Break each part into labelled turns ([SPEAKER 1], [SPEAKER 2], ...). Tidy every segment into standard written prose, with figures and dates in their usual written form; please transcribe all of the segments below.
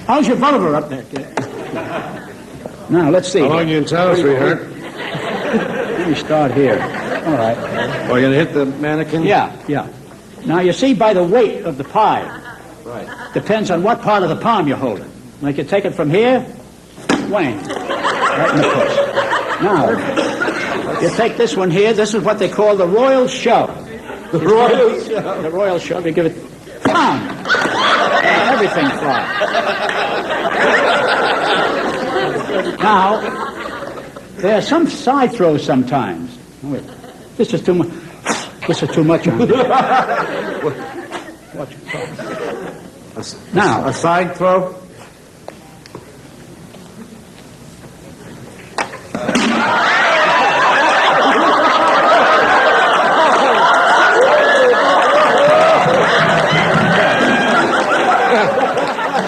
[SPEAKER 1] How's your Bolivar up there, kid? Now, let's see.
[SPEAKER 2] How long you in town, sweetheart?
[SPEAKER 1] Let me start here. All right.
[SPEAKER 2] Oh, you gonna hit the mannequin?
[SPEAKER 1] Yeah. Now, you see, by the weight of the pie,
[SPEAKER 2] Right.
[SPEAKER 1] depends on what part of the palm you're holding. Like you take it from here, whang, right in the push. Now, you take this one here, this is what they call the royal shove.
[SPEAKER 2] The royal shove.
[SPEAKER 1] The royal shove, you give it, pound, and everything flies. Now, there are some side throws sometimes. Wait, this is too much. This is too much on me. Watch it. Now,
[SPEAKER 2] A side throw?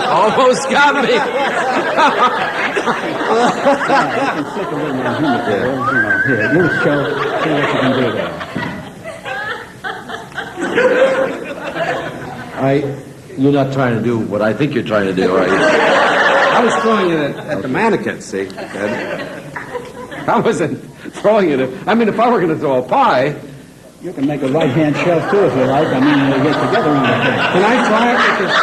[SPEAKER 2] Almost got me.
[SPEAKER 1] Here, you show what you can do there.
[SPEAKER 2] You're not trying to do what I think you're trying to do, are you? I was throwing it at the mannequin, see? I wasn't throwing it at... I mean, if I were going to throw a pie...
[SPEAKER 1] You can make a right-hand shelf, too, if you like. I mean, you get together on the thing.
[SPEAKER 2] Can I try it with this?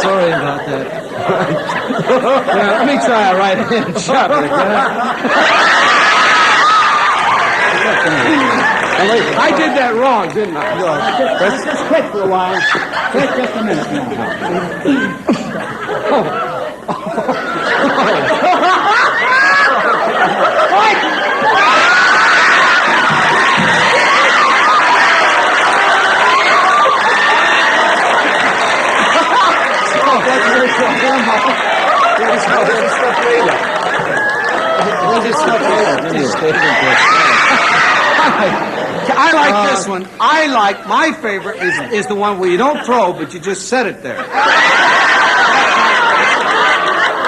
[SPEAKER 2] Sorry about that. Let me try a right-hand shot. I did that wrong, didn't I?
[SPEAKER 1] Just quit for a while. Quit just a minute now.
[SPEAKER 3] I like this one. I like, my favorite is the one where you don't throw, but you just set it there.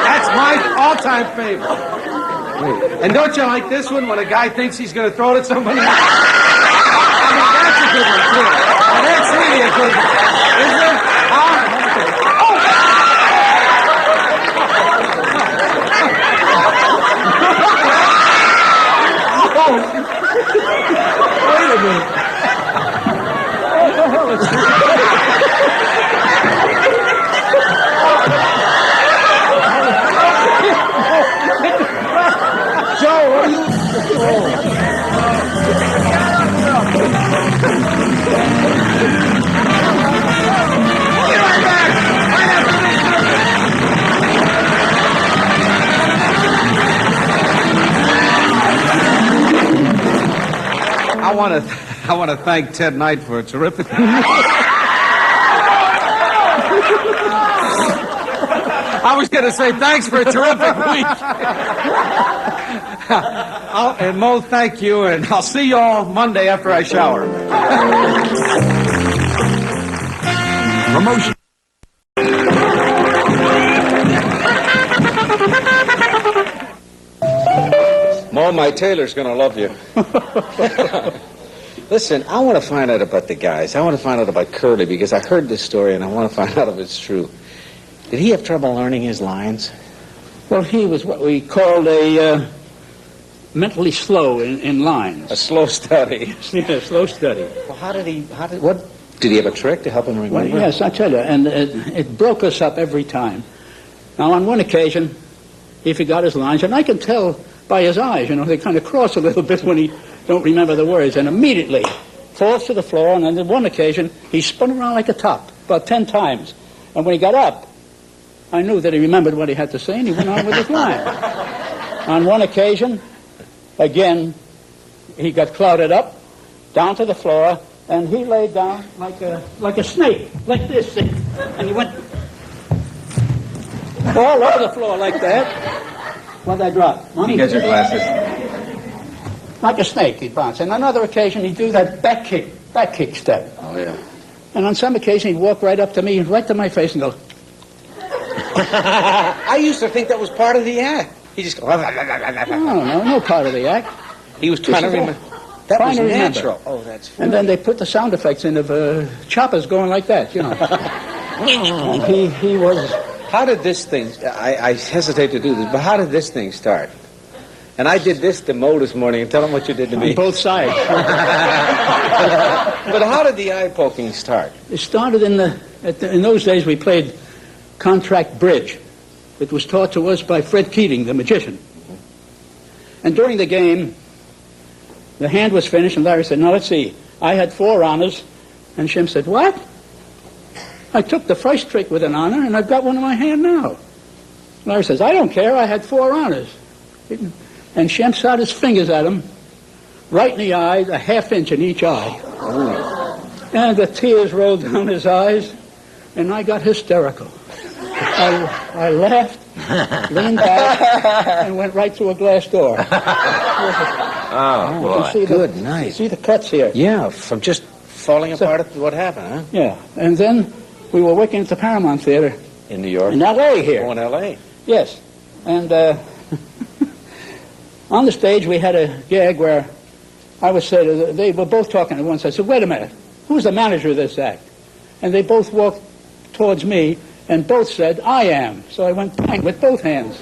[SPEAKER 3] That's my all-time favorite. And don't you like this one when a guy thinks he's going to throw it at somebody? I mean, that's a good one, too. Now, that's really a good one. Isn't it?
[SPEAKER 2] Wait a minute. What the hell is this? Joe, what are you...
[SPEAKER 3] I want to thank Ted Knight for a terrific... I was going to say thanks for a terrific week. And Moe, thank you, and I'll see you all Monday after I shower.
[SPEAKER 4] Promotion.
[SPEAKER 3] Moe, my tailor's going to love you. Listen, I want to find out about the guys. I want to find out about Curly because I heard this story and I want to find out if it's true. Did he have trouble learning his lines?
[SPEAKER 1] Well, he was what we called a mentally slow in lines.
[SPEAKER 3] A slow study.
[SPEAKER 1] Yeah, slow study.
[SPEAKER 3] Well, what, did he have a trick to help him remember?
[SPEAKER 1] Well, yes, I tell you, and it broke us up every time. Now, on one occasion, he forgot his lines, and I can tell by his eyes, they kind of cross a little bit when he don't remember the words, and immediately falls to the floor, and on one occasion, he spun around like a top, about 10 times. And when he got up, I knew that he remembered what he had to say, and he went on with his line. On one occasion, again, he got clouded up, down to the floor, and he laid down like a snake, like this, and he went all over the floor like that. What'd I drop?
[SPEAKER 3] You get your glasses.
[SPEAKER 1] Like a snake, he'd bounce. And on another occasion, he'd do that back kick step.
[SPEAKER 3] Oh, yeah.
[SPEAKER 1] And on some occasion, he'd walk right up to me, right to my face, and go...
[SPEAKER 3] I used to think that was part of the act. He just goes...
[SPEAKER 1] No part of the act.
[SPEAKER 3] He was trying to remember. That was
[SPEAKER 1] Trying to remember.
[SPEAKER 3] natural. Oh, that's funny.
[SPEAKER 1] And then they put the sound effects in of choppers going like that, you know. And he was...
[SPEAKER 3] How did this thing... I hesitate to do this, but how did this thing start? And I did this to Moe this morning, and tell him what you did to me.
[SPEAKER 1] On both sides.
[SPEAKER 3] But how did the eye poking start?
[SPEAKER 1] It started in those days we played contract bridge. It was taught to us by Fred Keating, the magician. And during the game, the hand was finished, and Larry said, "Now, let's see. I had 4 honors." And Shim said, "What? I took the first trick with an honor, and I've got one in my hand now." Larry says, "I don't care. I had 4 honors." And Shim shot his fingers at him, right in the eye, a ½ inch in each eye. And the tears rolled down his eyes, and I got hysterical. I laughed, leaned back, and went right through a glass door.
[SPEAKER 2] Oh, boy.
[SPEAKER 3] Good night.
[SPEAKER 1] See the cuts here?
[SPEAKER 3] Yeah, from just falling apart at what happened, huh?
[SPEAKER 1] Yeah. And then we were working at the Paramount Theater
[SPEAKER 3] In New York?
[SPEAKER 1] in L.A. here.
[SPEAKER 3] Oh, in L.A.
[SPEAKER 1] Yes. And on the stage we had a gag where I was said, they were both talking at once. I said, "Wait a minute, who's the manager of this act?" And they both walked towards me and both said, "I am." So I went bang with both hands.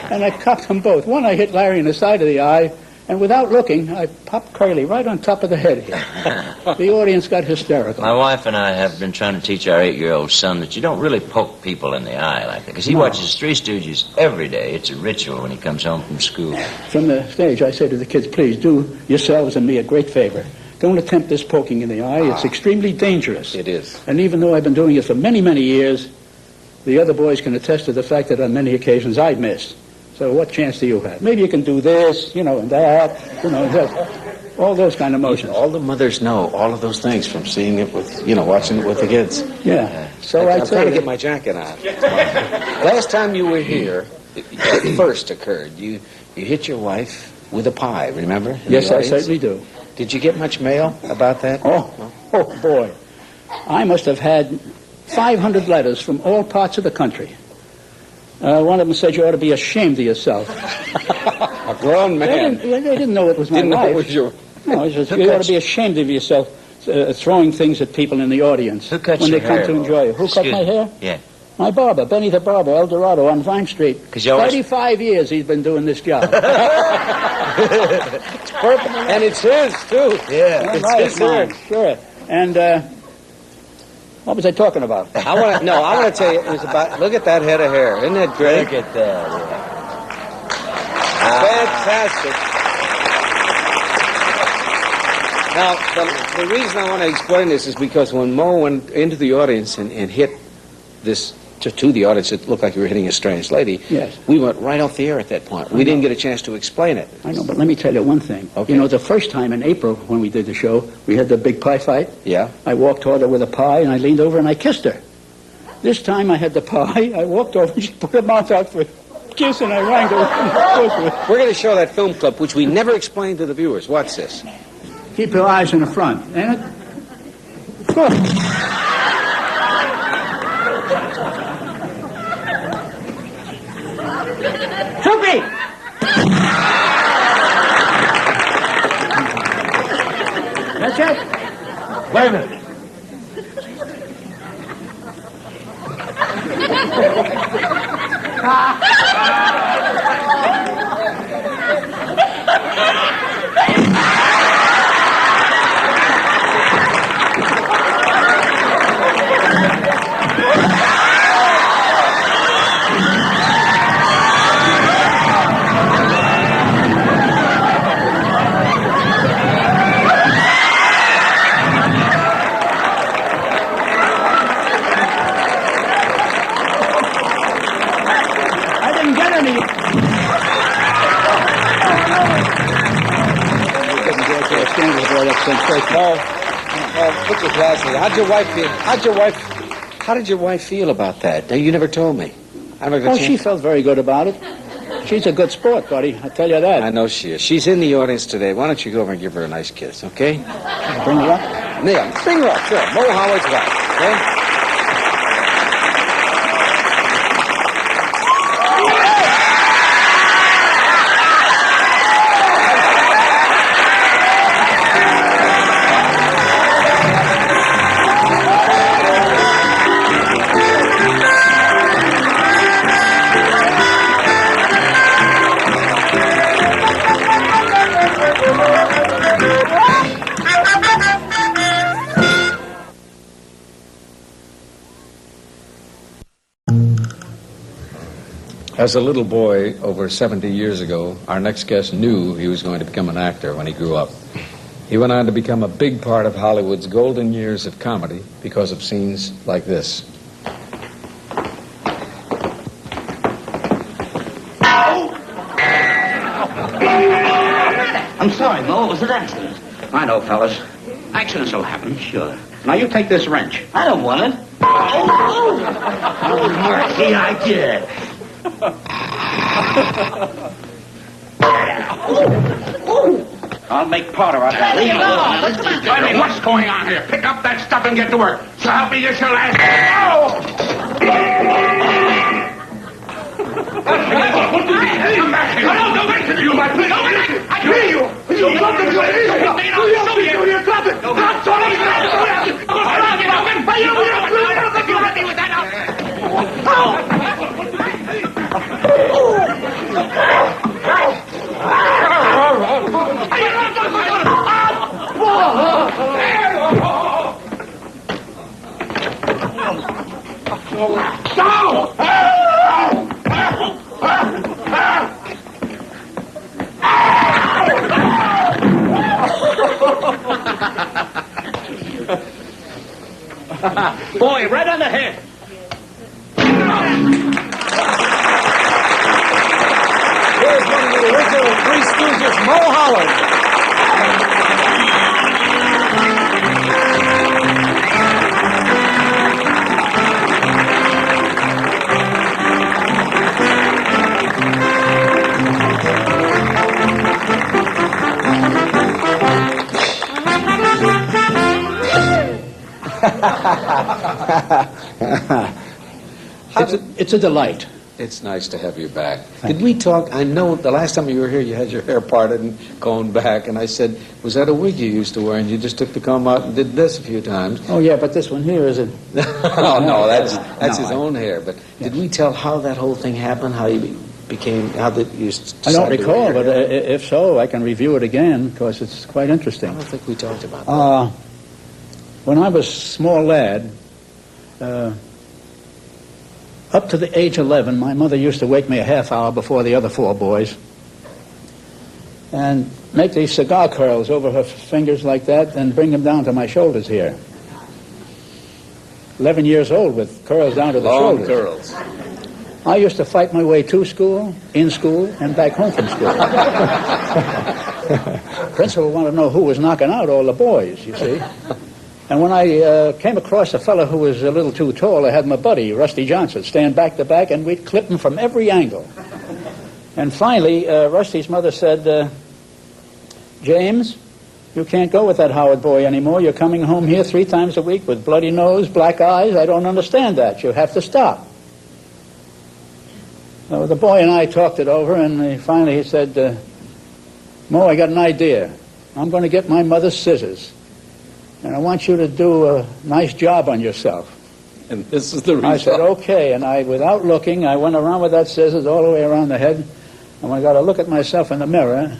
[SPEAKER 1] And I cocked them both. One I hit Larry in the side of the eye, and without looking, I popped Curly right on top of the head here. The audience got hysterical.
[SPEAKER 4] My wife and I have been trying to teach our 8-year-old son that you don't really poke people in the eye like that, because he watches Three Stooges every day. It's a ritual when he comes home from school.
[SPEAKER 1] From the stage, I say to the kids, "Please do yourselves and me a great favor. Don't attempt this poking in the eye. It's extremely dangerous."
[SPEAKER 3] It is.
[SPEAKER 1] And even though I've been doing it for many, many years, the other boys can attest to the fact that on many occasions I've missed. So what chance do you have? Maybe you can do this, and that, that. All those kind of motions.
[SPEAKER 3] All the mothers know all of those things from seeing it with, watching it with the kids.
[SPEAKER 1] Yeah. So
[SPEAKER 3] I'm
[SPEAKER 1] I'd
[SPEAKER 3] trying to
[SPEAKER 1] say
[SPEAKER 3] get my jacket on. Last time you were here, it first occurred. You hit your wife with a pie, remember? in the
[SPEAKER 1] yes, I
[SPEAKER 3] audience?
[SPEAKER 1] certainly do.
[SPEAKER 3] Did you get much mail about that?
[SPEAKER 1] Oh boy. I must have had 500 letters from all parts of the country. One of them said you ought to be ashamed of yourself.
[SPEAKER 3] A grown man.
[SPEAKER 1] They didn't know it was my
[SPEAKER 3] Didn't know
[SPEAKER 1] wife.
[SPEAKER 3] it was your...
[SPEAKER 1] No, he says, you ought to be ashamed of yourself throwing things at people in the audience
[SPEAKER 4] Who cuts
[SPEAKER 1] when
[SPEAKER 4] your
[SPEAKER 1] they come
[SPEAKER 4] hair?
[SPEAKER 1] to enjoy you. Who cut
[SPEAKER 4] Excuse
[SPEAKER 1] my
[SPEAKER 4] me.
[SPEAKER 1] hair?
[SPEAKER 4] Yeah.
[SPEAKER 1] My barber, Benny the Barber, El Dorado on Vine Street.
[SPEAKER 4] 'Cause you always-
[SPEAKER 1] 35 years he's been doing this job.
[SPEAKER 3] It's purple, and it's his, too.
[SPEAKER 4] Yeah.
[SPEAKER 3] It's
[SPEAKER 1] Right,
[SPEAKER 3] his hair.
[SPEAKER 1] mine, sure. And what was I talking about?
[SPEAKER 3] I want to tell you, it was about, look at that head of hair. Isn't that great?
[SPEAKER 4] Look at that.
[SPEAKER 3] Fantastic. Now, the reason I want to explain this is because when Moe went into the audience and hit this to the audience, it looked like you were hitting a strange lady.
[SPEAKER 1] Yes.
[SPEAKER 3] We went right off the air at that point. We didn't get a chance to explain it.
[SPEAKER 1] I know, but let me tell you one thing.
[SPEAKER 3] Okay.
[SPEAKER 1] You know, the first time in April when we did the show, we had the big pie fight.
[SPEAKER 3] Yeah?
[SPEAKER 1] I walked toward her with a pie, and I leaned over and I kissed her. This time I had the pie, I walked over, and she put her mouth out for a kiss, and I rang her.
[SPEAKER 3] We're going to show that film clip, which we never explained to the viewers. Watch this.
[SPEAKER 1] Keep your eyes in the front. And good. Sophie! That's it.
[SPEAKER 2] Wait a minute.
[SPEAKER 1] I didn't get any.
[SPEAKER 3] Put your glasses. How did your wife feel about that? Now, you never told me. I never got
[SPEAKER 1] Oh,
[SPEAKER 3] a
[SPEAKER 1] she
[SPEAKER 3] chance.
[SPEAKER 1] felt very good about it. She's a good sport, buddy. I tell you that.
[SPEAKER 3] I know she is. She's in the audience today. Why don't you go over and give her a nice kiss, okay?
[SPEAKER 1] Bring her up.
[SPEAKER 3] Yeah, bring her up, sure. Moe Howard's wife, okay?
[SPEAKER 2] As a little boy over 70 years ago, our next guest knew he was going to become an actor when he grew up. He went on to become a big part of Hollywood's golden years of comedy because of scenes like this.
[SPEAKER 1] I'm sorry, Moe. It was an accident. I know, fellas. Accidents will happen, sure. Now, you take this wrench. I don't want it. Oh, mercy, I did. I'll make powder out of that. Leave it alone.
[SPEAKER 5] I mean, what's going on here? Pick up that stuff and get to work. So help me, you shall ask. Come back here. No, wait till you, my please. I hear you. You got the place. You got it. Stop talking.
[SPEAKER 1] Boy, right on the head.
[SPEAKER 2] Here's one of the original Three Stooges, Moe Howard.
[SPEAKER 1] It's a delight.
[SPEAKER 2] It's nice to have you back. Did we talk? I know the last time you were here, you had your hair parted and combed back, and I said, was that a wig you used to wear? And you just took the comb out and did this a few times.
[SPEAKER 1] Oh, yeah, but this one here is a...
[SPEAKER 2] Oh, no, that's his own hair. But did we tell how that whole thing happened? How you became, how did you
[SPEAKER 1] I don't recall, but if so, I can review it again, because it's quite interesting.
[SPEAKER 2] I don't think we talked about that.
[SPEAKER 1] When I was a small lad, up to the age 11, my mother used to wake me a half hour before the other four boys and make these cigar curls over her fingers like that and bring them down to my shoulders here. 11 years old with curls down to the shoulders.
[SPEAKER 2] Curls.
[SPEAKER 1] I used to fight my way to school, in school, and back home from school. Principal wanted to know who was knocking out all the boys, you see. And when I came across a fellow who was a little too tall, I had my buddy, Rusty Johnson, stand back to back, and we'd clip him from every angle. And finally, Rusty's mother said, James, you can't go with that Howard boy anymore. You're coming home here 3 times a week with bloody nose, black eyes. I don't understand that. You have to stop. So the boy and I talked it over, and finally he said, Moe, I got an idea. I'm going to get my mother's scissors. And I want you to do a nice job on yourself.
[SPEAKER 2] And this is the result.
[SPEAKER 1] I said, okay. And without looking, I went around with that scissors all the way around the head. And when I got to look at myself in the mirror,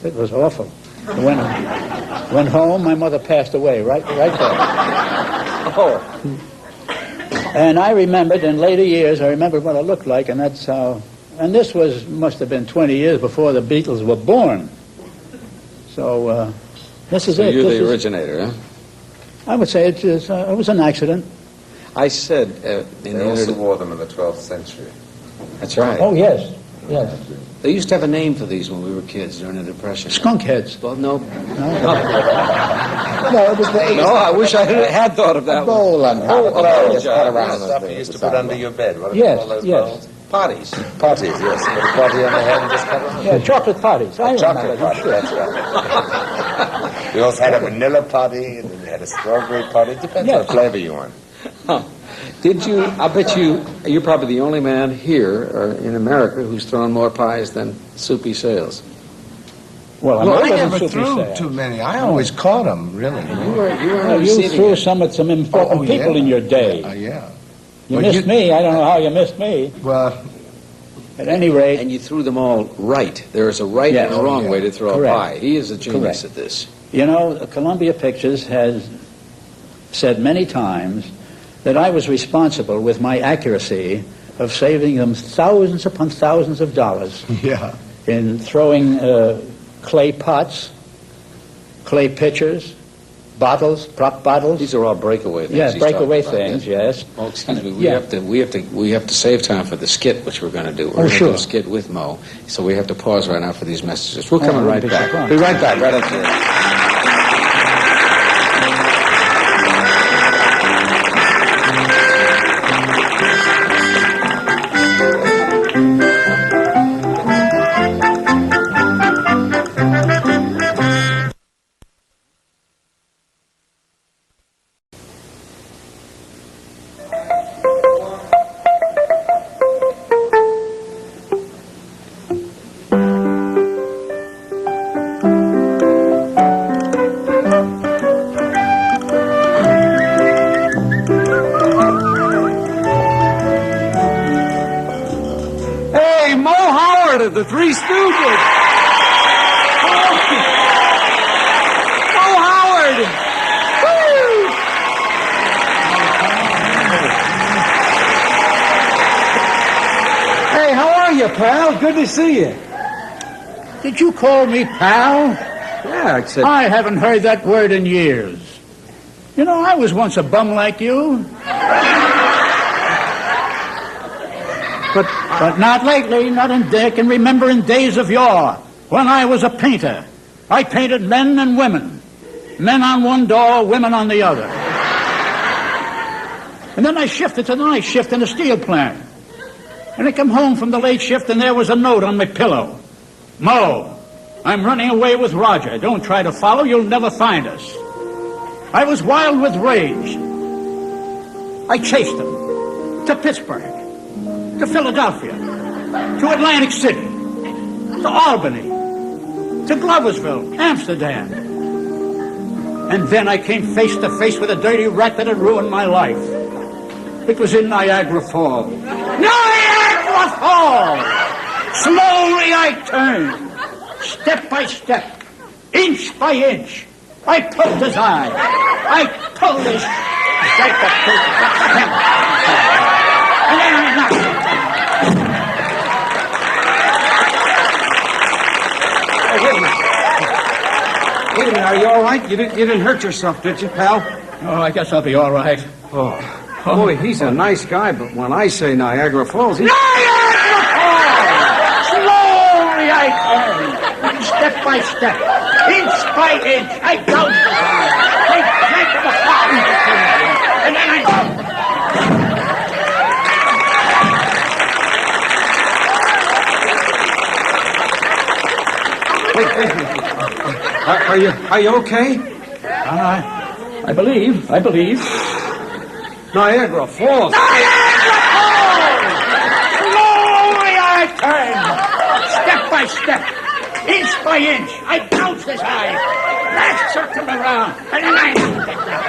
[SPEAKER 1] it was awful. Went home, my mother passed away right there.
[SPEAKER 2] Oh.
[SPEAKER 1] And I remembered, in later years, I remembered what I looked like, and that's how... And this must have been 20 years before the Beatles were born. So... This is
[SPEAKER 2] so
[SPEAKER 1] it.
[SPEAKER 2] You're the originator, huh?
[SPEAKER 1] I would say it was an accident.
[SPEAKER 2] I said
[SPEAKER 6] They also wore them in the 12th century.
[SPEAKER 2] That's right.
[SPEAKER 1] Oh, yes. Yes.
[SPEAKER 2] They used to have a name for these when we were kids during the Depression.
[SPEAKER 1] Skunk heads.
[SPEAKER 2] Well, no.
[SPEAKER 1] No, it was the...
[SPEAKER 2] No, I wish I had thought of that
[SPEAKER 6] Bowl
[SPEAKER 2] one.
[SPEAKER 6] and
[SPEAKER 2] Stuff
[SPEAKER 6] you used to put under your bed. What do
[SPEAKER 1] Yes,
[SPEAKER 6] you call those
[SPEAKER 1] yes.
[SPEAKER 6] bowls?
[SPEAKER 2] Potties.
[SPEAKER 6] Potties, yes. Put a potty on the head and just cover them.
[SPEAKER 1] Yeah, chocolate potties. I
[SPEAKER 6] Chocolate
[SPEAKER 1] remember
[SPEAKER 6] potty,
[SPEAKER 1] them,
[SPEAKER 6] that's right. We also had a vanilla potty, and then we had a strawberry potty. Depends
[SPEAKER 1] Yes.
[SPEAKER 6] what flavor you want.
[SPEAKER 2] Huh. Did you, I bet you're probably the only man here or in America who's thrown more pies than Soupy Sales.
[SPEAKER 1] Well,
[SPEAKER 7] Well, I
[SPEAKER 1] wasn't
[SPEAKER 7] never
[SPEAKER 1] Soupy
[SPEAKER 7] threw
[SPEAKER 1] Sales.
[SPEAKER 7] too many. I always caught them, really.
[SPEAKER 2] You were
[SPEAKER 1] Well, you
[SPEAKER 2] receiving
[SPEAKER 1] threw
[SPEAKER 2] it.
[SPEAKER 1] some at some important people in your day.
[SPEAKER 7] Yeah.
[SPEAKER 1] You
[SPEAKER 7] Well,
[SPEAKER 1] missed me. I don't know how you missed me.
[SPEAKER 7] Well,
[SPEAKER 1] At any rate,
[SPEAKER 2] And you threw them all right. There is a right
[SPEAKER 1] Yes.
[SPEAKER 2] and a wrong way to throw
[SPEAKER 1] Correct.
[SPEAKER 2] a pie. He is a genius
[SPEAKER 1] Correct.
[SPEAKER 2] at this.
[SPEAKER 1] you know, Columbia Pictures has said many times that I was responsible with my accuracy of saving them thousands upon thousands of dollars
[SPEAKER 7] Yeah.
[SPEAKER 1] in throwing clay pots, clay pitchers, bottles, prop bottles.
[SPEAKER 2] These are all breakaway things.
[SPEAKER 1] Yeah,
[SPEAKER 2] he's
[SPEAKER 1] breakaway
[SPEAKER 2] talking about,
[SPEAKER 1] things, yes.
[SPEAKER 3] Oh, excuse me.
[SPEAKER 1] Yeah.
[SPEAKER 3] We have to save time for the skit, which we're going to do. We're going to
[SPEAKER 1] sure.
[SPEAKER 3] do a skit with Moe, so we have to pause right now for these messages. We're
[SPEAKER 1] Oh,
[SPEAKER 3] coming right
[SPEAKER 1] big
[SPEAKER 3] back.
[SPEAKER 1] surprise.
[SPEAKER 3] Be right back, right after this. Hey, Moe Howard of the Three Stooges. Moe Howard. Woo! Hey, how are you, pal? Good to see you.
[SPEAKER 1] Did you call me pal?
[SPEAKER 3] Yeah, except...
[SPEAKER 1] I haven't heard that word in years. You know, I was once a bum like you. But not lately, not in I can remember in days of yore, when I was a painter. I painted men and women. Men on one door, women on the other. And then I shifted to the night shift in a steel plant. And I come home from the late shift and there was a note on my pillow. Moe, I'm running away with Roger. Don't try to follow, you'll never find us. I was wild with rage. I chased him to Pittsburgh, to Philadelphia, to Atlantic City, to Albany, to Gloversville, Amsterdam. And then I came face to face with a dirty rat that had ruined my life. It was in Niagara Falls. Niagara Falls! Slowly I turned, step by step, inch by inch. I poked his eye. I pulled his and then I knocked him.
[SPEAKER 3] Wait a minute, are you all right? You didn't hurt yourself, did you, pal?
[SPEAKER 1] Oh, I guess I'll be all right.
[SPEAKER 3] Oh, boy, he's a nice guy, but when I say Niagara Falls, he...
[SPEAKER 1] Niagara Falls! Slowly I turned, step by step, inch by inch. I gouged his eye. I drank the fire, and then I...
[SPEAKER 3] Are you okay?
[SPEAKER 1] I believe.
[SPEAKER 3] Niagara Falls.
[SPEAKER 1] Niagara Falls! Slowly I turned, step by step, inch by inch. I gouged his eye. I jerked him around, and then I knocked him down.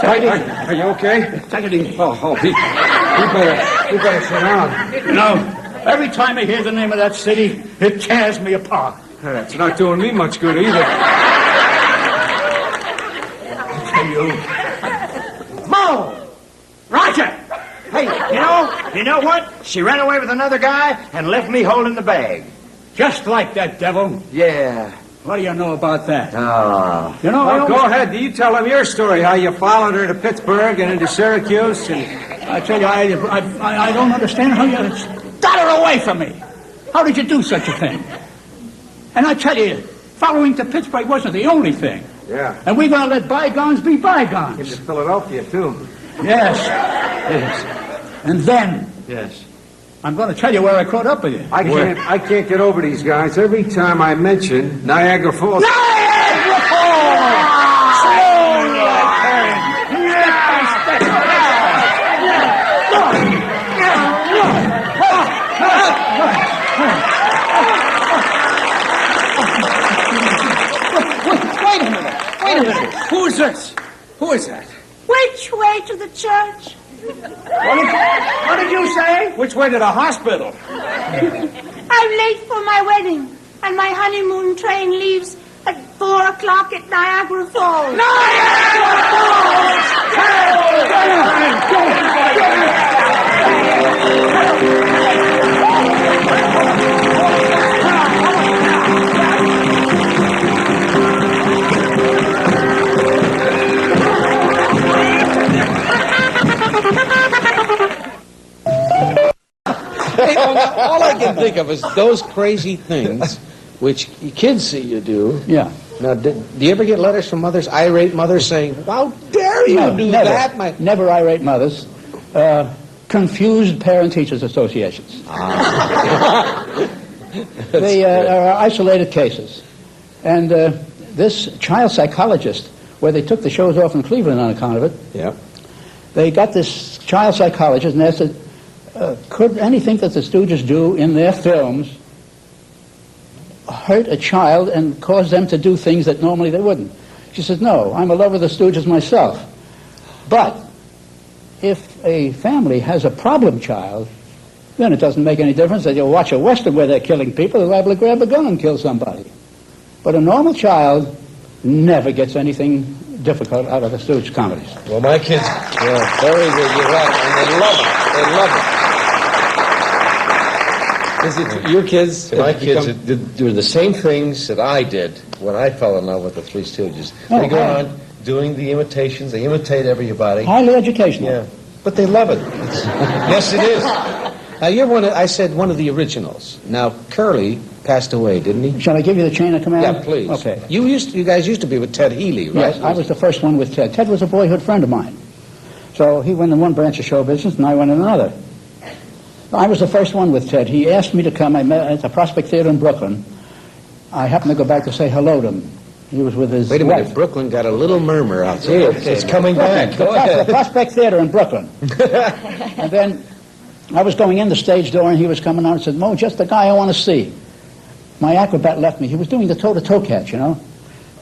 [SPEAKER 3] Are you okay?
[SPEAKER 1] Take it easy.
[SPEAKER 3] Oh, we better sit down.
[SPEAKER 1] You know, every time I hear the name of that city, it tears me apart.
[SPEAKER 3] That's not doing me much good either.
[SPEAKER 1] I tell you.
[SPEAKER 8] Moe! Roger! Hey, you know what? She ran away with another guy and left me holding the bag.
[SPEAKER 1] Just like that devil.
[SPEAKER 8] Yeah.
[SPEAKER 1] What do you know about that?
[SPEAKER 8] Oh.
[SPEAKER 1] You know,
[SPEAKER 3] Well, go ahead. You tell him your story, how you followed her to Pittsburgh and into Syracuse. And...
[SPEAKER 1] I tell you, I don't understand how you got her away from me. How did you do such a thing? And I tell you, following to Pittsburgh wasn't the only thing.
[SPEAKER 3] Yeah.
[SPEAKER 1] And we're going to let bygones be bygones.
[SPEAKER 3] Into Philadelphia, too.
[SPEAKER 1] Yes. Yes. And then,
[SPEAKER 3] Yes.
[SPEAKER 1] I'm going to tell you where I caught up with you.
[SPEAKER 3] I can't get over these guys. Every time I mention Niagara Falls...
[SPEAKER 1] Niagara Falls! Slowly I turned, step by step.
[SPEAKER 3] Wait a minute. Who is this? Who is that?
[SPEAKER 9] Which way to the church?
[SPEAKER 1] What did you say?
[SPEAKER 3] Which way to the hospital?
[SPEAKER 9] I'm late for my wedding, and my honeymoon train leaves at 4 o'clock at Niagara Falls.
[SPEAKER 1] Niagara
[SPEAKER 3] think of is those crazy things which kids see you do.
[SPEAKER 1] Yeah.
[SPEAKER 3] Now, do you ever get letters from mothers, irate mothers, saying, "How dare you do
[SPEAKER 1] never,
[SPEAKER 3] that?"
[SPEAKER 1] Never irate mothers. Confused parent-teachers associations. They are isolated cases. And this child psychologist, where they took the shows off in Cleveland on account of it,
[SPEAKER 3] Yeah.
[SPEAKER 1] they got this child psychologist and they said, could anything that the Stooges do in their films hurt a child and cause them to do things that normally they wouldn't? She says, no, I'm a lover of the Stooges myself. But if a family has a problem child, then it doesn't make any difference that you'll watch a Western where they're killing people, they're liable to grab a gun and kill somebody. But a normal child never gets anything difficult out of the Stooges comedies.
[SPEAKER 2] Well, my kids, yeah, very good. You're right, and they love it. They love it.
[SPEAKER 3] Is it your kids?
[SPEAKER 2] My kids do the same things that I did when I fell in love with the Three Stooges. They go on doing the imitations. They imitate everybody.
[SPEAKER 1] Highly educational.
[SPEAKER 2] Yeah, but they love it. Yes, it is.
[SPEAKER 3] Now, you're I said one of the originals. Now, Curly passed away, didn't he?
[SPEAKER 1] Shall I give you the chain of command?
[SPEAKER 3] Yeah, please.
[SPEAKER 1] Okay.
[SPEAKER 3] You guys used to be with Ted Healy, right?
[SPEAKER 1] Yes, I was the first one with Ted. Ted was a boyhood friend of mine. So he went in one branch of show business, and I went in another. I was the first one with Ted. He asked me to come. I met at the Prospect Theater in Brooklyn. I happened to go back to say hello to him. He was with his
[SPEAKER 3] Wait a minute,
[SPEAKER 1] wife.
[SPEAKER 3] Brooklyn got a little murmur outside.
[SPEAKER 2] It's coming back. Go ahead.
[SPEAKER 1] The Prospect Theater in Brooklyn. And then I was going in the stage door, and he was coming out and said, Moe, just the guy I want to see. My acrobat left me. He was doing the toe-to-toe catch, you know.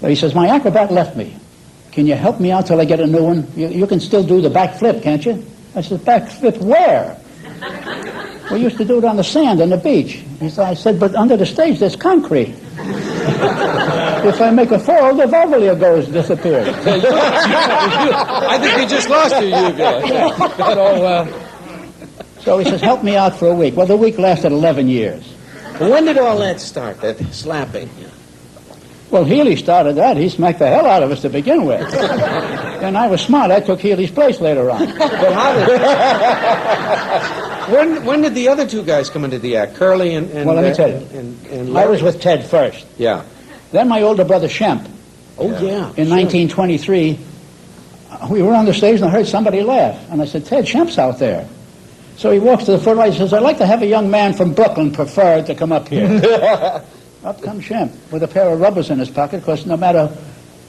[SPEAKER 1] But he says, my acrobat left me. Can you help me out till I get a new one? You can still do the backflip, can't you? I said, backflip where? We used to do it on the sand on the beach. I said, but under the stage there's concrete. If I make a fall, the Valvolia goes disappears.
[SPEAKER 3] I think you just lost your uvula.
[SPEAKER 1] So he says, help me out for a week. Well, the week lasted 11 years.
[SPEAKER 3] When did all that start, that slapping?
[SPEAKER 1] Well, Healy started that. He smacked the hell out of us to begin with. And I was smart. I took Healy's place later on.
[SPEAKER 3] But how did... when did the other two guys come into the act? Curly and
[SPEAKER 1] well, let me tell you.
[SPEAKER 3] And
[SPEAKER 1] I was with Ted first.
[SPEAKER 3] Yeah.
[SPEAKER 1] Then my older brother, Shemp.
[SPEAKER 3] Oh, yeah.
[SPEAKER 1] In 1923, we were on the stage and I heard somebody laugh. And I said, Ted, Shemp's out there. So he walks to the footlight and says, I'd like to have a young man from Brooklyn preferred to come up here. Up comes Shemp with a pair of rubbers in his pocket, because no matter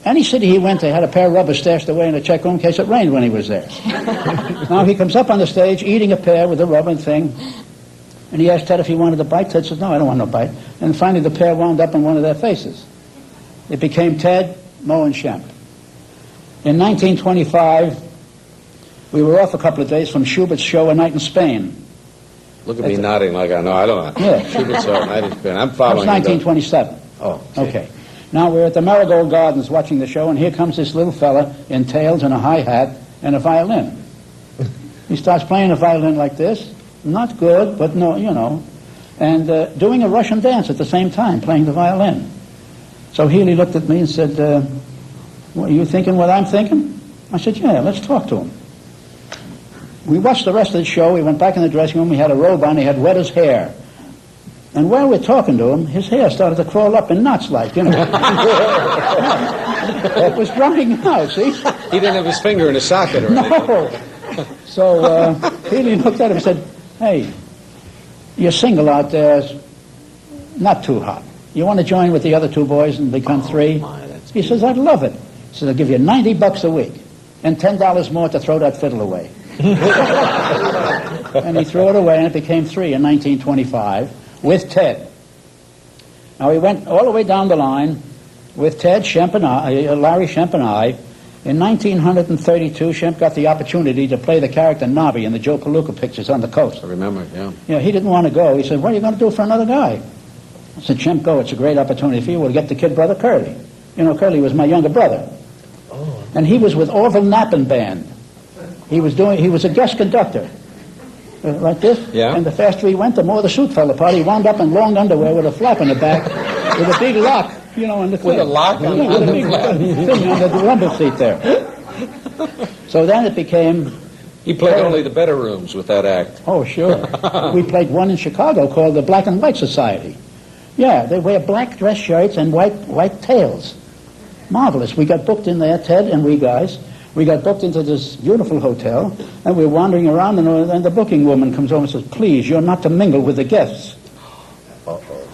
[SPEAKER 1] any city he went to, he had a pair of rubbers stashed away in a check room in case it rained when he was there. Now he comes up on the stage eating a pear with a rubber thing, and he asked Ted if he wanted a bite. Ted says, no, I don't want no bite. And finally the pear wound up in one of their faces. It became Ted, Moe, and Shemp. In 1925, we were off a couple of days from Schubert's show, A Night in Spain.
[SPEAKER 3] Look at me nodding like I know. I don't know.
[SPEAKER 1] Yeah.
[SPEAKER 3] Schubert's all right. I'm
[SPEAKER 1] That was
[SPEAKER 3] following you.
[SPEAKER 1] 1927.
[SPEAKER 3] Oh,
[SPEAKER 1] Okay. Now we're at the Marigold Gardens watching the show, and here comes this little fella in tails and a high hat and a violin. He starts playing the violin like this. Not good, but no, you know. And doing a Russian dance at the same time, playing the violin. So Healy looked at me and said, are you thinking what I'm thinking? I said, yeah, let's talk to him. We watched the rest of the show. We went back in the dressing room. He had a robe on. He had wet his hair. And while we're talking to him, his hair started to crawl up in knots like, you know. It was drying out, see?
[SPEAKER 3] He didn't have his finger in a socket or anything.
[SPEAKER 1] No. So Healy looked at him and said, hey, you're single out there. It's not too hot. You want to join with the other two boys and become three? He says, I'd love it. He says, I'll give you $90 a week and $10 more to throw that fiddle away. And he threw it away, and it became three in 1925 with Ted. Now, we went all the way down the line with Ted, Shemp, and Larry Shemp and I. In 1932, Shemp got the opportunity to play the character Nobby in the Joe Palooka pictures on the coast.
[SPEAKER 3] I remember, yeah.
[SPEAKER 1] Yeah, he didn't want to go. He said, what are you going to do for another guy? I said, Shemp, go. It's a great opportunity for you. We'll get the kid brother Curly. You know, Curly was my younger brother. Oh. And he was with Orville Knappen Band. He was a guest conductor. Like this?
[SPEAKER 3] Yeah.
[SPEAKER 1] And the faster he went, the more the suit fell apart. He wound up in long underwear with a flap in the back, with a big lock, you know, in the
[SPEAKER 3] With a lock on
[SPEAKER 1] the big thing on the rumble seat there. So then it became
[SPEAKER 2] He played only the better rooms with that act.
[SPEAKER 1] Oh, sure. We played one in Chicago called the Black and White Society. Yeah, they wear black dress shirts and white tails. Marvelous. We got booked in there, Ted and we guys. We got booked into this beautiful hotel, and we were wandering around, and the booking woman comes over and says, "Please, you're not to mingle with the guests."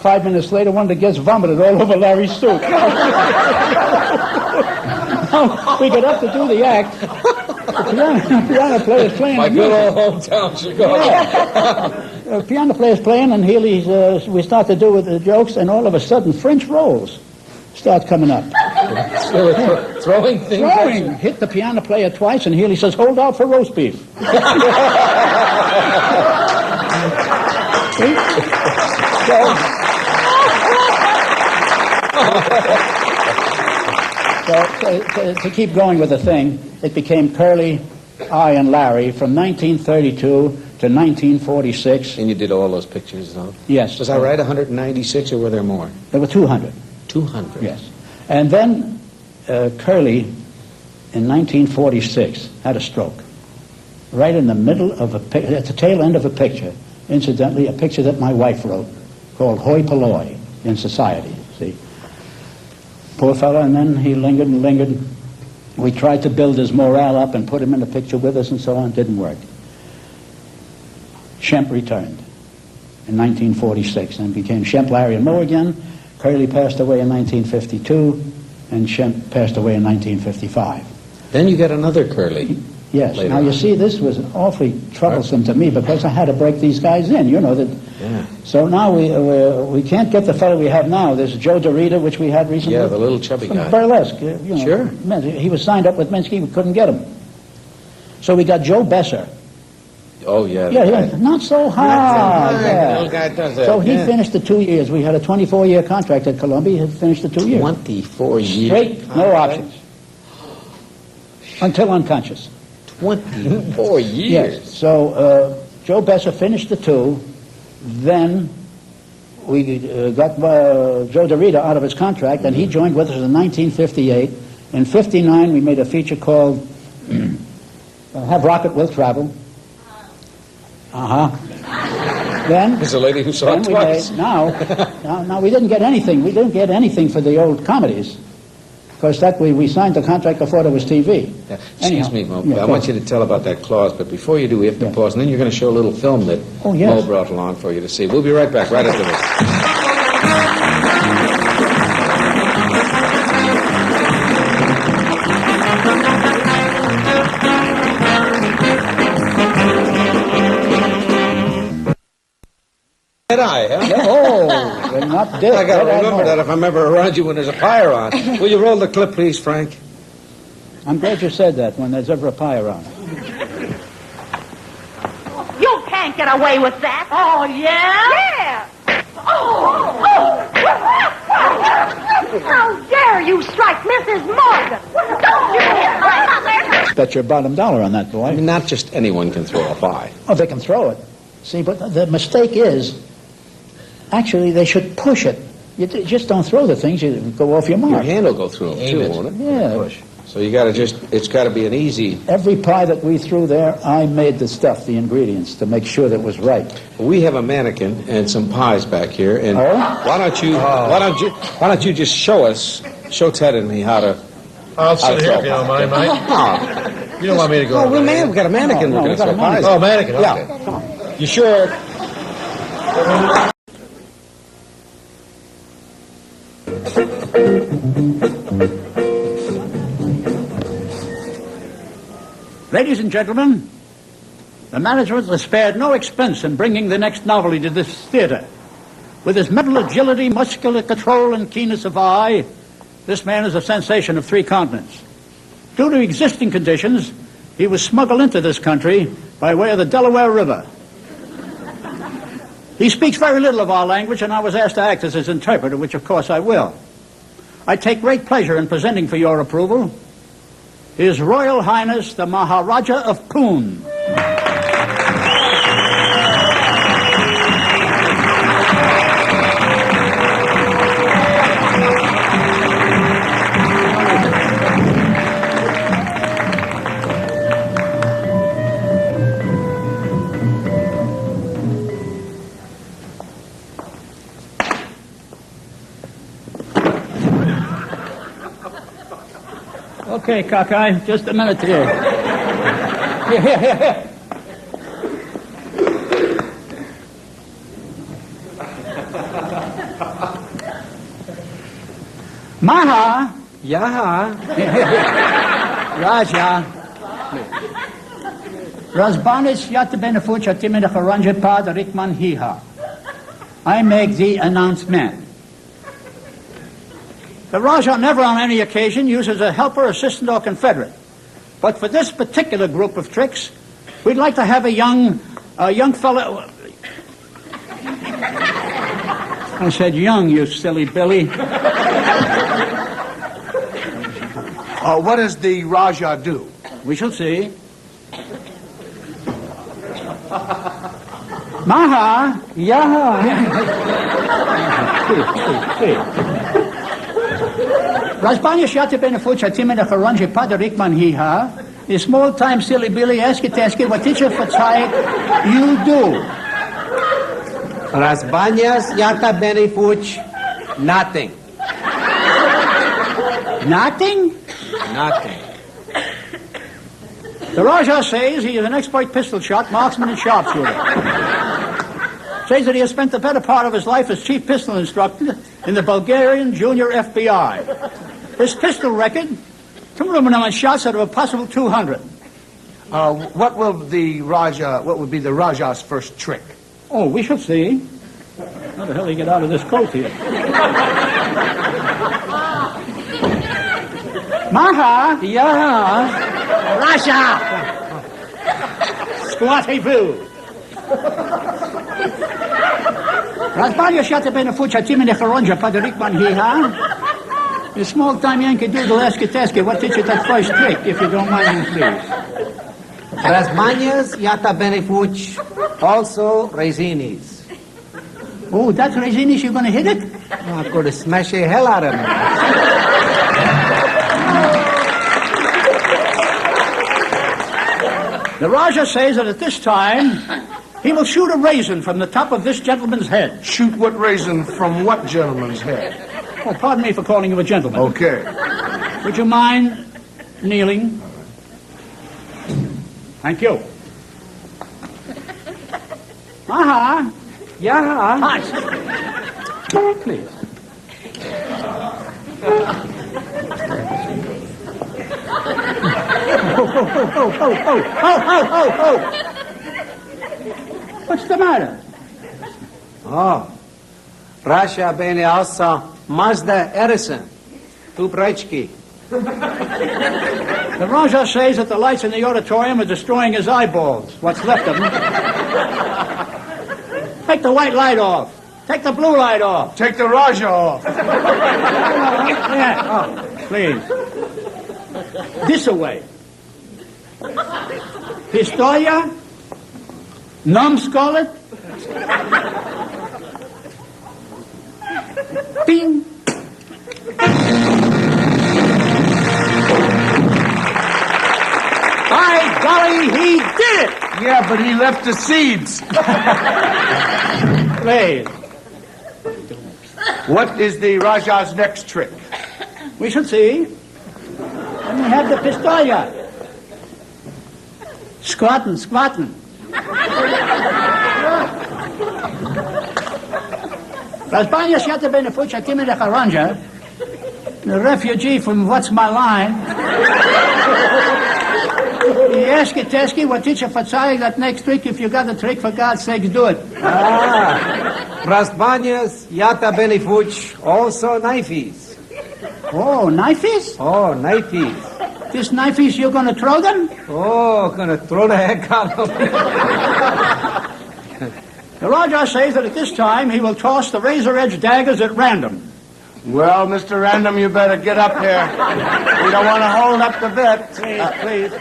[SPEAKER 1] 5 minutes later, one of the guests vomited all over Larry's suit. We got up to do the act. The piano player's playing.
[SPEAKER 2] My good old hometown, Chicago.
[SPEAKER 1] The piano player's playing, and Healy's, we start to do with the jokes, and all of a sudden, French rolls start coming up.
[SPEAKER 2] They were throwing things at you?
[SPEAKER 1] Throwing. Hit the piano player twice, and Healy says, "Hold out for roast beef." So to keep going with the thing, it became Curly, I, and Larry from 1932 to 1946.
[SPEAKER 2] And you did all those pictures, though?
[SPEAKER 1] Yes.
[SPEAKER 2] Was I right, 196, or were there more?
[SPEAKER 1] There were 200.
[SPEAKER 2] 200?
[SPEAKER 1] Yes. And then Curly, in 1946, had a stroke. Right in the middle of at the tail end of a picture. Incidentally, a picture that my wife wrote called Hoi Polloi in Society, see. Poor fellow, and then he lingered and lingered. We tried to build his morale up and put him in the picture with us and so on. It didn't work. Shemp returned in 1946 and became Shemp, Larry, and Moe again. Curly passed away in 1952, and Shemp passed away in 1955.
[SPEAKER 2] Then you got another Curly.
[SPEAKER 1] Yes.
[SPEAKER 2] Later
[SPEAKER 1] Now, you
[SPEAKER 2] on.
[SPEAKER 1] see, this was awfully troublesome to me because I had to break these guys in, you know. That.
[SPEAKER 2] Yeah.
[SPEAKER 1] So now we can't get the fellow we have now. There's Joe DeRita, which we had recently.
[SPEAKER 2] Yeah, the little chubby guy.
[SPEAKER 1] Burlesque. You know,
[SPEAKER 2] Sure.
[SPEAKER 1] He was signed up with Minsky. We couldn't get him. So we got Joe Besser.
[SPEAKER 2] Oh, yeah.
[SPEAKER 1] Yeah, not so hard.
[SPEAKER 2] The
[SPEAKER 1] Yeah.
[SPEAKER 2] little guy does that.
[SPEAKER 1] So he
[SPEAKER 2] yeah.
[SPEAKER 1] finished the 2 years. We had a 24-year contract at Columbia. He finished the 2 years.
[SPEAKER 2] 24 years.
[SPEAKER 1] Straight, no options. Until unconscious.
[SPEAKER 2] 24 years.
[SPEAKER 1] Yes. So Joe Besser finished the 2. Then we got Joe DeRita out of his contract, and he joined with us in 1958. In 59, we made a feature called Have Rocket Will Travel. Then
[SPEAKER 2] There's a lady who saw
[SPEAKER 1] then
[SPEAKER 2] it
[SPEAKER 1] we
[SPEAKER 2] twice.
[SPEAKER 1] made, now we didn't get anything. We didn't get anything for the old comedies. Because that we signed the contract before there was TV.
[SPEAKER 2] Yeah. Excuse
[SPEAKER 1] Anyhow,
[SPEAKER 2] me, Mo.
[SPEAKER 1] yeah,
[SPEAKER 2] I
[SPEAKER 1] go
[SPEAKER 2] want you to tell about that clause, but before you do, we have to
[SPEAKER 1] Yeah.
[SPEAKER 2] pause, and then you're going to show a little film that
[SPEAKER 1] Oh, yes.
[SPEAKER 2] Mo brought along for you to see. We'll be right back, right after this. Dead eye, huh?
[SPEAKER 1] Oh, they're not dead.
[SPEAKER 2] I got to
[SPEAKER 1] Dead eye
[SPEAKER 2] remember
[SPEAKER 1] Mo.
[SPEAKER 2] that if I'm ever around you when there's a fire on. Will you roll the clip, please, Frank?
[SPEAKER 1] I'm glad you said that when there's ever a pie around.
[SPEAKER 9] You can't get away with that. Oh, yeah? Yeah. How dare you strike Mrs. Morgan? Don't you hit my mother.
[SPEAKER 1] Bet your bottom dollar on that,
[SPEAKER 2] I
[SPEAKER 1] boy.
[SPEAKER 2] mean, not just anyone can throw a pie.
[SPEAKER 1] Oh, they can throw it. See, but the mistake is, actually, they should push it. You just don't throw the things, you go off your
[SPEAKER 2] Your
[SPEAKER 1] mark.
[SPEAKER 2] hand will go through them, too, won't it?
[SPEAKER 1] Yeah.
[SPEAKER 2] So you got to it's got to be an easy...
[SPEAKER 1] Every pie that we threw there, I made the stuff, the ingredients, to make sure that it was right.
[SPEAKER 2] We have a mannequin and some pies back here, and
[SPEAKER 1] Oh?
[SPEAKER 2] why don't you just show Ted and me how to...
[SPEAKER 3] I'll sit here if you
[SPEAKER 2] throw
[SPEAKER 3] don't mind, mate.
[SPEAKER 2] Oh,
[SPEAKER 3] You don't want me to go.
[SPEAKER 2] oh, we got a mannequin
[SPEAKER 1] No,
[SPEAKER 2] we're
[SPEAKER 1] we
[SPEAKER 2] going to
[SPEAKER 1] got a
[SPEAKER 2] throw pies.
[SPEAKER 3] Oh, mannequin. Okay.
[SPEAKER 2] Yeah, come on. You sure?
[SPEAKER 1] Ladies and gentlemen, the management has spared no expense in bringing the next novelty to this theater. With his mental agility, muscular control, and keenness of eye, this man is a sensation of 3 continents. Due to existing conditions, he was smuggled into this country by way of the Delaware River. He speaks very little of our language, and I was asked to act as his interpreter, which of course I will. I take great pleasure in presenting for your approval His Royal Highness the Maharaja of Poon. Okay, cockeye, just a minute here. Here. Maha.
[SPEAKER 2] Yaha.
[SPEAKER 1] Raja. Razbanis yat benefucia timida haranje pad rikman hiha. I make the announcement. The Raja never on any occasion uses a helper, assistant, or confederate. But for this particular group of tricks, we'd like to have a young fellow. I said young, you silly Billy.
[SPEAKER 7] What does the Raja do?
[SPEAKER 1] We shall see. Maha.
[SPEAKER 2] Yaha.
[SPEAKER 1] Razbanya shate benefucha timena haranje padarikman hiha. The small time silly Billy eski what teacher for you do.
[SPEAKER 2] Razbanyas yata benefuch. Nothing.
[SPEAKER 1] Nothing?
[SPEAKER 2] Nothing.
[SPEAKER 1] The Raja says he is an expert pistol shot, marksman, and sharpshooter. Says that he has spent the better part of his life as chief pistol instructor in the Bulgarian Junior FBI. His pistol record, some shots out of a possible 200.
[SPEAKER 7] What would be the Raja's first trick?
[SPEAKER 1] Oh, we shall see. How the hell did he get out of this coat here? Maha.
[SPEAKER 2] Yaha.
[SPEAKER 1] Russia! Squatty Boo! Razbanya shata benefucha timene charonja padarikman hiha. The small-time Yankee doodle eski what teach you that first trick, if you don't mind, please.
[SPEAKER 2] Razbanyas yata benefuch. Also Resinis.
[SPEAKER 1] Oh, that's Resinis, you're going to hit it?
[SPEAKER 2] I could smash the hell out of him.
[SPEAKER 1] The Raja says that at this time, he will shoot a raisin from the top of this gentleman's head.
[SPEAKER 7] Shoot what raisin from what gentleman's head?
[SPEAKER 1] Oh, pardon me for calling you a gentleman.
[SPEAKER 7] Okay.
[SPEAKER 1] Would you mind kneeling? Thank you. Aha.
[SPEAKER 2] Yaha.
[SPEAKER 1] Nice. Please. Oh. What's the matter?
[SPEAKER 2] Oh. Russia bene also Mazda Edison. Tu brečki.
[SPEAKER 1] The Raja says that the lights in the auditorium are destroying his eyeballs. What's left of them. Take the white light off. Take the blue light off.
[SPEAKER 7] Take the Raja off.
[SPEAKER 1] Yeah. Oh, please. This away. Pistoia, numbskullet, ping. By golly, he did it!
[SPEAKER 7] Yeah, but he left the seeds.
[SPEAKER 1] Please.
[SPEAKER 7] What is the Raja's next trick?
[SPEAKER 1] We shall see. Let me have the pistoia. Squatting. Razbanya shata benefucha timida haranja, the refugee from What's My Line. He eski what teacher for that next trick, if you got a trick, for God's sakes, do it.
[SPEAKER 2] Razbanyas yata benefuch. Also knifeys.
[SPEAKER 1] Oh, knifeys?
[SPEAKER 2] Oh, knifeys.
[SPEAKER 1] This knifeys, you're going to throw them?
[SPEAKER 2] Oh, gonna throw the heck out of them.
[SPEAKER 1] The Raja says that at this time he will toss the razor-edged daggers at random.
[SPEAKER 7] Well, Mr. Random, you better get up here. We don't want to hold up the bet.
[SPEAKER 1] Please.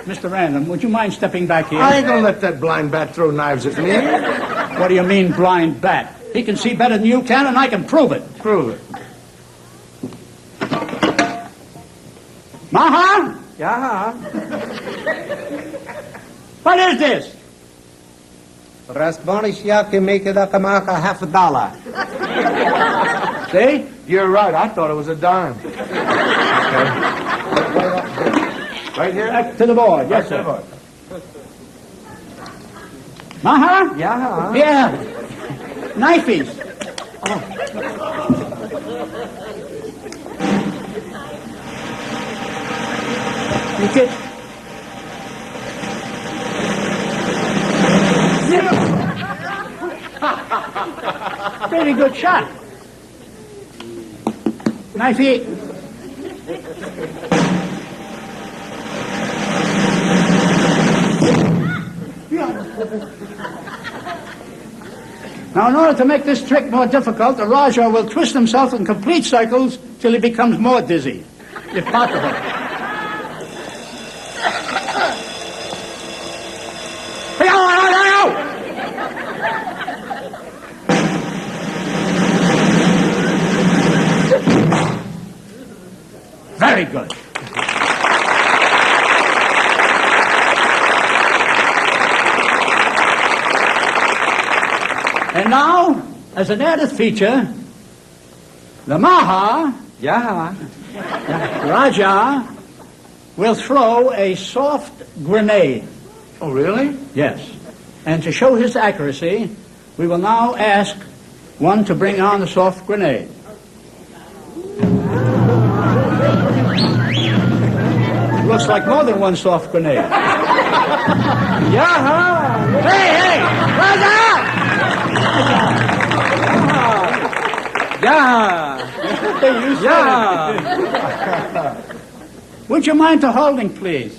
[SPEAKER 1] Mr. Random, would you mind stepping back here?
[SPEAKER 7] I ain't gonna let that blind bat throw knives at me.
[SPEAKER 1] What do you mean, blind bat? He can see better than you can, and I can prove it.
[SPEAKER 7] Prove it.
[SPEAKER 1] Maha?
[SPEAKER 2] Yaha.
[SPEAKER 1] What is this?
[SPEAKER 2] Razbanyas yata make it a kamaka $50.
[SPEAKER 1] See?
[SPEAKER 7] You're right. I thought it was a dime.
[SPEAKER 1] What
[SPEAKER 3] Right here?
[SPEAKER 1] Back to the board. Yes, sir. Maha?
[SPEAKER 3] Yeah.
[SPEAKER 1] Yeah. Knifeies. You kid. Pretty good shot. Knifey. Now, in order to make this trick more difficult, the Raja will twist himself in complete circles till he becomes more dizzy, if possible. Very good. And now, as an added feature, the Maha,
[SPEAKER 3] Yeah.
[SPEAKER 1] Raja, will throw a soft grenade.
[SPEAKER 3] Oh, really?
[SPEAKER 1] Yes. And to show his accuracy, we will now ask one to bring on the soft grenade. Looks like more than one soft grenade.
[SPEAKER 3] Yeah.
[SPEAKER 1] Hey, Raja!
[SPEAKER 3] Yeah.
[SPEAKER 1] You said
[SPEAKER 3] Yeah.
[SPEAKER 1] it. Would you mind to holding, please?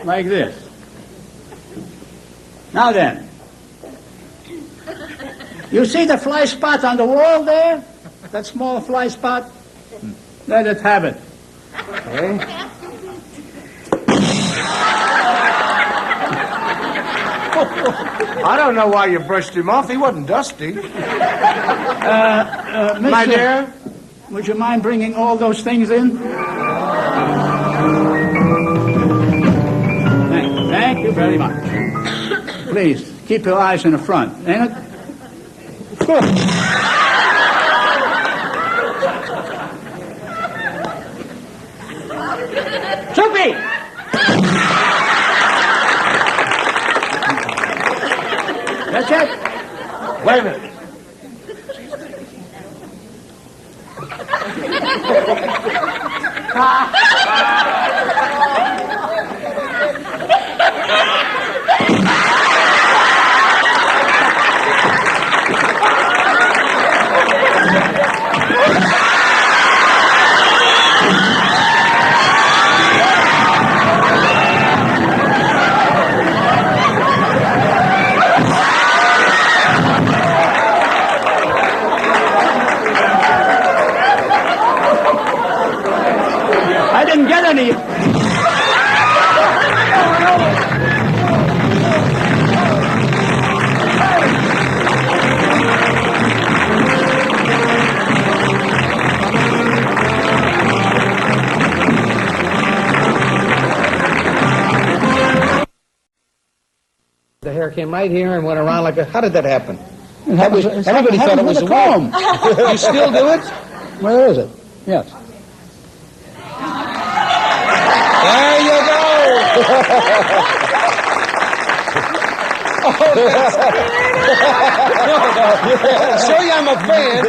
[SPEAKER 1] Like this. Now then. You see the fly spot on the wall there? That small fly spot? Let it have it.
[SPEAKER 3] Okay. I don't know why you brushed him off. He wasn't dusty.
[SPEAKER 1] Mister,
[SPEAKER 3] My dear?
[SPEAKER 1] would you mind bringing all those things in? Thank you very much. Please, keep your eyes in the front. Ain't it? Good. Soupy! That's it.
[SPEAKER 3] Wait a minute.
[SPEAKER 1] I didn't get any.
[SPEAKER 3] The hair came right here and went around like a... How did that happen?
[SPEAKER 1] Everybody thought it was a comb.
[SPEAKER 3] You still do it?
[SPEAKER 1] Where is it? Yes.
[SPEAKER 3] There you go. Show you I'm a fan.